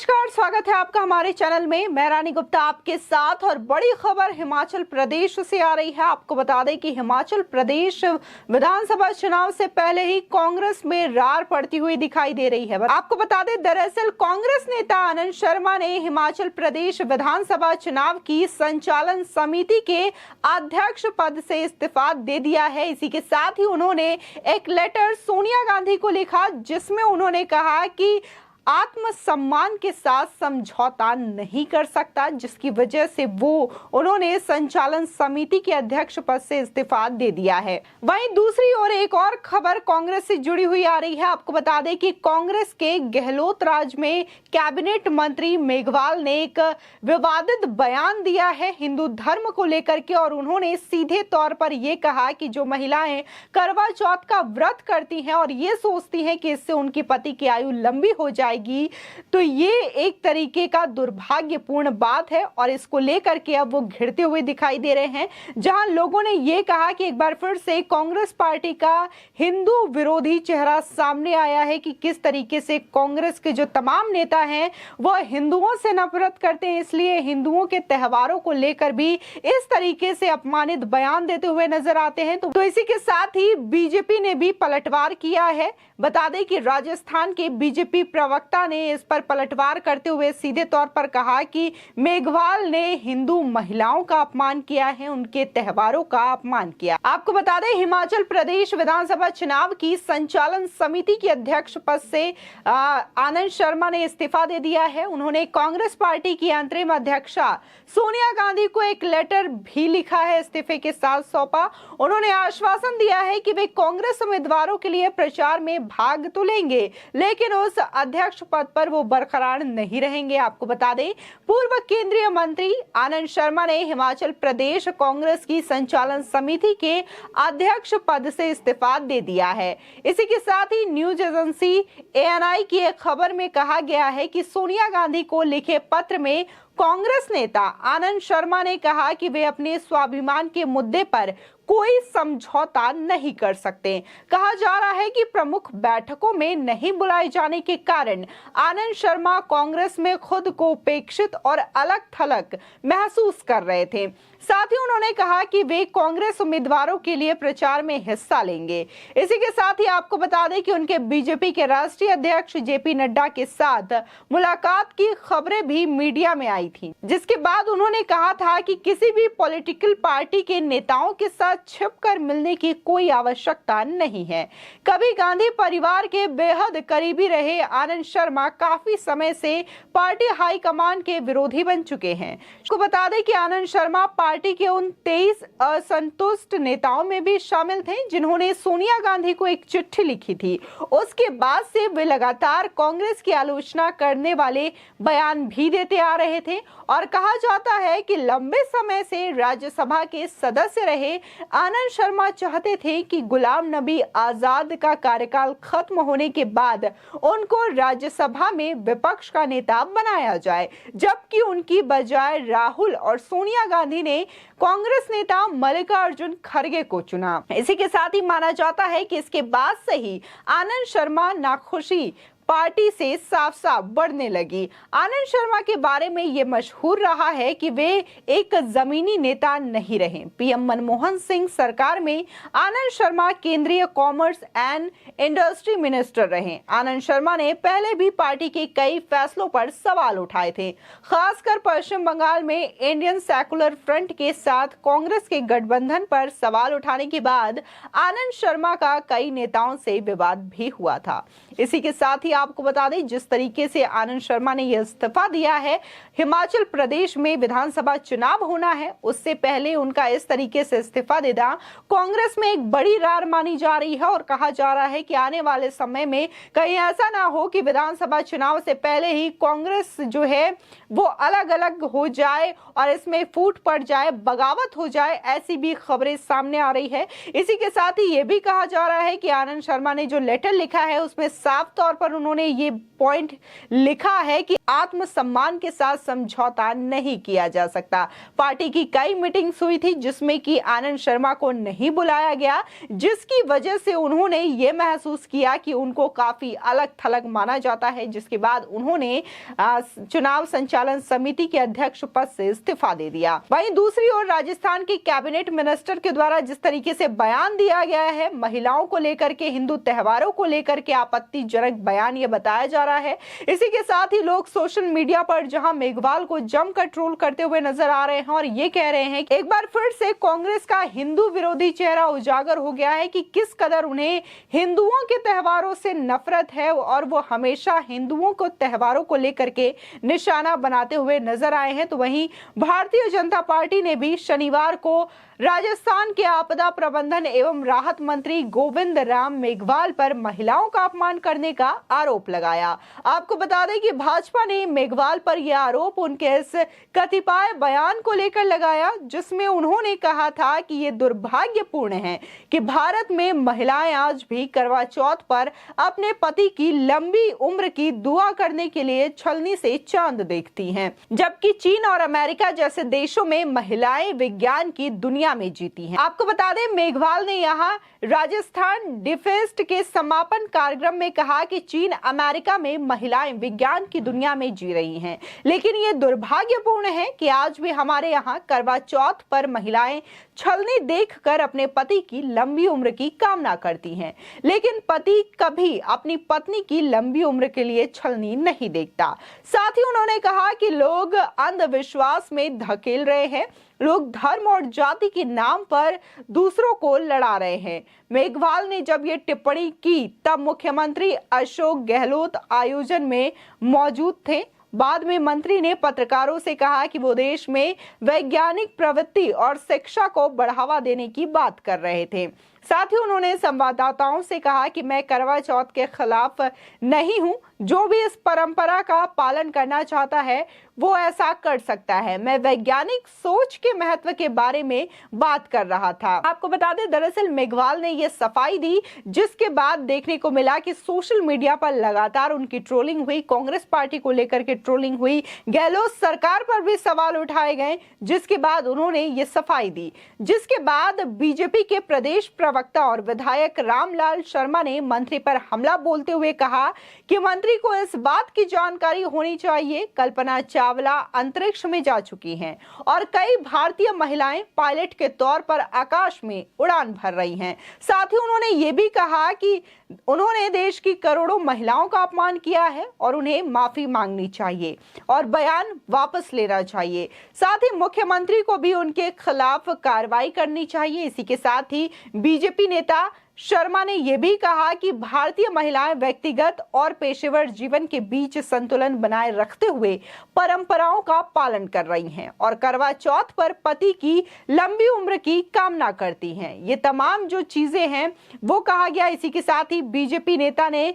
नमस्कार, स्वागत है आपका हमारे चैनल में। मैं रानी गुप्ता आपके साथ। और बड़ी खबर हिमाचल प्रदेश से आ रही है। आपको बता दें कि हिमाचल प्रदेश विधानसभा चुनाव से पहले ही कांग्रेस में रार पड़ती हुई दिखाई दे रही है। आपको बता दें, दरअसल कांग्रेस नेता आनंद शर्मा ने हिमाचल प्रदेश विधानसभा चुनाव की संचालन समिति के अध्यक्ष पद से इस्तीफा दे दिया है। इसी के साथ ही उन्होंने एक लेटर सोनिया गांधी को लिखा, जिसमें उन्होंने कहा कि आत्मसम्मान के साथ समझौता नहीं कर सकता, जिसकी वजह से उन्होंने संचालन समिति के अध्यक्ष पद से इस्तीफा दे दिया है। वहीं दूसरी ओर एक और खबर कांग्रेस से जुड़ी हुई आ रही है। आपको बता दें कि कांग्रेस के गहलोत राज में कैबिनेट मंत्री मेघवाल ने एक विवादित बयान दिया है हिंदू धर्म को लेकर के, और उन्होंने सीधे तौर पर यह कहा कि जो महिलाएं करवा चौथ का व्रत करती हैं और ये सोचती हैं कि इससे उनकी पति की आयु लंबी हो जाए, तो ये एक तरीके का दुर्भाग्यपूर्ण बात है। और इसको लेकर के अब वो घिरते हुए दिखाई दे रहे हैं, जहां लोगों ने ये कहा कि एक बार फिर से कांग्रेस पार्टी का हिंदू विरोधी चेहरा सामने आया है कि किस तरीके से कांग्रेस के जो तमाम नेता हैं वो हिंदुओं से नफरत करते हैं, इसलिए हिंदुओं के त्योहारों को लेकर भी इस तरीके से अपमानित बयान देते हुए नजर आते हैं। तो इसी के साथ ही बीजेपी ने भी पलटवार किया है। बता दें कि राजस्थान के बीजेपी प्रवक्ता ने इस पर पलटवार करते हुए सीधे तौर पर कहा कि मेघवाल ने हिंदू महिलाओं का अपमान किया है, उनके त्योहारों का अपमान किया। आपको बता दें, हिमाचल प्रदेश विधानसभा चुनाव की संचालन समिति के अध्यक्ष पद से आनंद शर्मा ने इस्तीफा दे दिया है। उन्होंने कांग्रेस पार्टी की अंतरिम अध्यक्षा सोनिया गांधी को एक लेटर भी लिखा है, इस्तीफे के साथ सौंपा। उन्होंने आश्वासन दिया है कि वे कांग्रेस उम्मीदवारों के लिए प्रचार में भाग तो लेंगे, लेकिन उस अध्यक्ष पद पर वो बरकरार नहीं रहेंगे। आपको बता दें, पूर्व केंद्रीय मंत्री आनंद शर्मा ने हिमाचल प्रदेश कांग्रेस की संचालन समिति के अध्यक्ष पद से इस्तीफा दे दिया है। इसी के साथ ही न्यूज एजेंसी ANI की एक खबर में कहा गया है कि सोनिया गांधी को लिखे पत्र में कांग्रेस नेता आनंद शर्मा ने कहा कि वे अपने स्वाभिमान के मुद्दे पर कोई समझौता नहीं कर सकते। कहा जा रहा है कि प्रमुख बैठकों में नहीं बुलाए जाने के कारण आनंद शर्मा कांग्रेस में खुद को उपेक्षित और अलग थलग महसूस कर रहे थे। साथ ही उन्होंने कहा कि वे कांग्रेस उम्मीदवारों के लिए प्रचार में हिस्सा लेंगे। इसी के साथ ही आपको बता दें कि उनके बीजेपी के राष्ट्रीय अध्यक्ष JP नड्डा के साथ मुलाकात की खबरें भी मीडिया में आई थी, जिसके बाद उन्होंने कहा था कि किसी भी पॉलिटिकल पार्टी के नेताओं के साथ छिपकर मिलने की कोई आवश्यकता नहीं है। कभी गांधी परिवार के बेहद करीबी रहे आनंद शर्मा काफी समय से पार्टी हाईकमान के विरोधी बन चुके हैं। आपको बता दें कि आनंद शर्मा पार्टी के उन 23 असंतुष्ट नेताओं में भी शामिल थे जिन्होंने सोनिया गांधी को एक चिट्ठी लिखी थी। उसके बाद से वे लगातार कांग्रेस की आलोचना करने वाले बयान भी देते आ रहे थे, और कहा जाता है कि लंबे समय से राज्यसभा के सदस्य रहे आनंद शर्मा चाहते थे कि गुलाम नबी आजाद का कार्यकाल खत्म होने के बाद उनको राज्यसभा में विपक्ष का नेता बनाया जाए, जबकि उनकी बजाय राहुल और सोनिया गांधी ने कांग्रेस नेता मल्लिकार्जुन खड़गे को चुना। इसी के साथ ही माना जाता है कि इसके बाद से ही आनंद शर्मा नाखुशी पार्टी से साफ साफ बढ़ने लगी। आनंद शर्मा के बारे में ये मशहूर रहा है कि वे एक जमीनी नेता नहीं रहे। PM मनमोहन सिंह सरकार में आनंद शर्मा केंद्रीय कॉमर्स एंड इंडस्ट्री मिनिस्टर रहे। आनंद शर्मा ने पहले भी पार्टी के कई फैसलों पर सवाल उठाए थे, खासकर पश्चिम बंगाल में इंडियन सेकुलर फ्रंट के साथ कांग्रेस के गठबंधन पर सवाल उठाने के बाद आनंद शर्मा का कई नेताओं से विवाद भी हुआ था। इसी के साथ ही आपको बता दें, जिस तरीके से आनंद शर्मा ने यह इस्तीफा दिया है, हिमाचल प्रदेश में विधानसभा चुनाव होना है, उससे पहले उनका इस तरीके से इस्तीफा देना कांग्रेस में एक बड़ी रार मानी जा रही है। और कहा जा रहा है कि आने वाले समय में कहीं ऐसा ना हो कि विधानसभा चुनाव से पहले ही कांग्रेस जो है वो अलग अलग हो जाए और इसमें फूट पड़ जाए, बगावत हो जाए, ऐसी भी खबरें सामने आ रही है। इसी के साथ ही ये भी कहा जा रहा है कि आनंद शर्मा ने जो लेटर लिखा है उसमें साफ तौर पर उन्होंने ये पॉइंट लिखा है कि आत्मसम्मान के साथ समझौता नहीं किया जा सकता। पार्टी की कई मीटिंग्स हुई थी जिसमें कि आनंद शर्मा को नहीं बुलाया गया, जिसकी वजह से उन्होंने ये महसूस किया कि उनको काफी अलग थलग माना जाता है, जिसके बाद उन्होंने चुनाव संचालन समिति के अध्यक्ष पद से इस्तीफा दे दिया। वहीं दूसरी ओर राजस्थान के कैबिनेट मिनिस्टर के द्वारा जिस तरीके से बयान दिया गया है, महिलाओं को लेकर के, हिंदू त्योहारों को लेकर के आपत्तिजनक बयान ये बताया जा रहा है। इसी के साथ ही लोग सोशल मीडिया पर जहां मेघवाल को जमकर ट्रोल करते हुए नजर आ रहे हैं और ये कह रहे हैं कि एक बार फिर से कांग्रेस का हिंदू विरोधी चेहरा उजागर हो गया है कि किस कदर उन्हें हिंदुओं के त्योहारों से नफरत है और वो हमेशा हिंदुओं को त्योहारों को लेकर के निशाना बनाते हुए नजर आए हैं। तो वहीं भारतीय जनता पार्टी ने भी शनिवार को राजस्थान के आपदा प्रबंधन एवं राहत मंत्री गोविंद राम मेघवाल पर महिलाओं का अपमान करने का आरोप लगाया। आपको बता दें कि भाजपा ने मेघवाल पर यह आरोप उनके इस कतिपय बयान को लेकर लगाया, जिसमें उन्होंने कहा था कि ये दुर्भाग्यपूर्ण है कि भारत में महिलाएं आज भी करवा चौथ पर अपने पति की लंबी उम्र की दुआ करने के लिए छलनी से चांद देखती हैं, जबकि चीन और अमेरिका जैसे देशों में महिलाएं विज्ञान की दुनिया में जीती हैं। आपको बता दें, मेघवाल ने यहाँ राजस्थान डिफेस्ट के समापन कार्यक्रम में कहा कि चीन अमेरिका में महिलाएं विज्ञान की दुनिया में जी रही हैं, लेकिन ये दुर्भाग्यपूर्ण है कि आज भी हमारे यहाँ करवा चौथ पर महिलाएं छलनी देखकर अपने पति की लंबी उम्र की कामना करती हैं, लेकिन पति कभी अपनी पत्नी की लंबी उम्र के लिए छलनी नहीं देखता। साथ ही उन्होंने कहा कि लोग अंधविश्वास में धकेल रहे हैं, लोग धर्म और जाति के नाम पर दूसरों को लड़ा रहे हैं। मेघवाल ने जब ये टिप्पणी की तब मुख्यमंत्री अशोक गहलोत आयोजन में मौजूद थे। बाद में मंत्री ने पत्रकारों से कहा कि वो देश में वैज्ञानिक प्रवृत्ति और शिक्षा को बढ़ावा देने की बात कर रहे थे। साथ ही उन्होंने संवाददाताओं से कहा कि मैं करवा चौथ के खिलाफ नहीं हूं, जो भी इस परंपरा का पालन करना चाहता है वो ऐसा कर सकता है। मैं वैज्ञानिक सोच के महत्व के बारे में बात कर रहा था। आपको बता दें, दरअसल मेघवाल ने ये सफाई दी, जिसके बाद देखने को मिला कि सोशल मीडिया पर लगातार उनकी ट्रोलिंग हुई, कांग्रेस पार्टी को लेकर के ट्रोलिंग हुई, गहलोत सरकार पर भी सवाल उठाए गए, जिसके बाद उन्होंने ये सफाई दी। जिसके बाद बीजेपी के प्रदेश प्रवक्ता और विधायक रामलाल शर्मा ने मंत्री पर हमला बोलते हुए कहा कि मंत्री को इस बात की जानकारी होनी चाहिए, कल्पना चावला अंतरिक्ष में जा चुकी हैं और कई भारतीय महिलाएं पायलट के तौर पर आकाश में उड़ान भर रही हैं। साथ ही उन्होंने ये भी कहा कि उन्होंने देश की करोड़ों महिलाओं का अपमान किया है और उन्हें माफी मांगनी चाहिए और बयान वापस लेना चाहिए। साथ ही मुख्यमंत्री को भी उनके खिलाफ कार्रवाई करनी चाहिए। इसी के साथ ही बीजेपी नेता शर्मा ने यह भी कहा कि भारतीय महिलाएं व्यक्तिगत और पेशेवर जीवन के बीच संतुलन बनाए रखते हुए परंपराओं का पालन कर रही हैं और करवा चौथ पर पति की लंबी उम्र की कामना करती हैं। ये तमाम जो चीजें हैं वो कहा गया। इसी के साथ ही बीजेपी नेता ने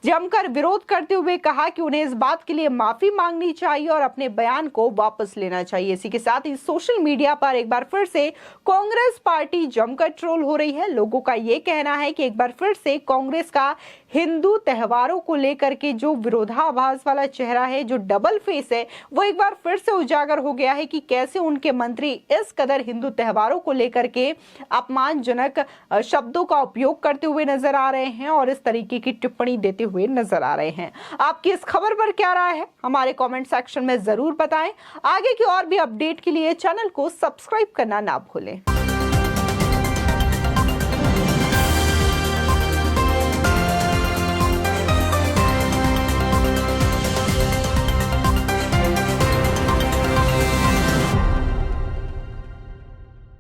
जमकर विरोध करते हुए कहा कि उन्हें इस बात के लिए माफी मांगनी चाहिए और अपने बयान को वापस लेना चाहिए। इसी के साथ ही सोशल मीडिया पर एक बार फिर से कांग्रेस पार्टी जमकर ट्रोल हो रही है। लोगों का ये कहना है कि एक बार फिर से कांग्रेस का हिंदू त्योहारों को लेकर के जो विरोधाभास वाला चेहरा है, जो डबल फेस है, वो एक बार फिर से उजागर हो गया है कि कैसे उनके मंत्री इस कदर हिंदू त्योहारों को लेकर के अपमानजनक शब्दों का उपयोग करते हुए नजर आ रहे हैं और इस तरीके की टिप्पणी देते हुए नजर आ रहे हैं। आपकी इस खबर पर क्या राय है, हमारे कमेंट सेक्शन में जरूर बताएं। आगे की और भी अपडेट के लिए चैनल को सब्सक्राइब करना ना भूलें।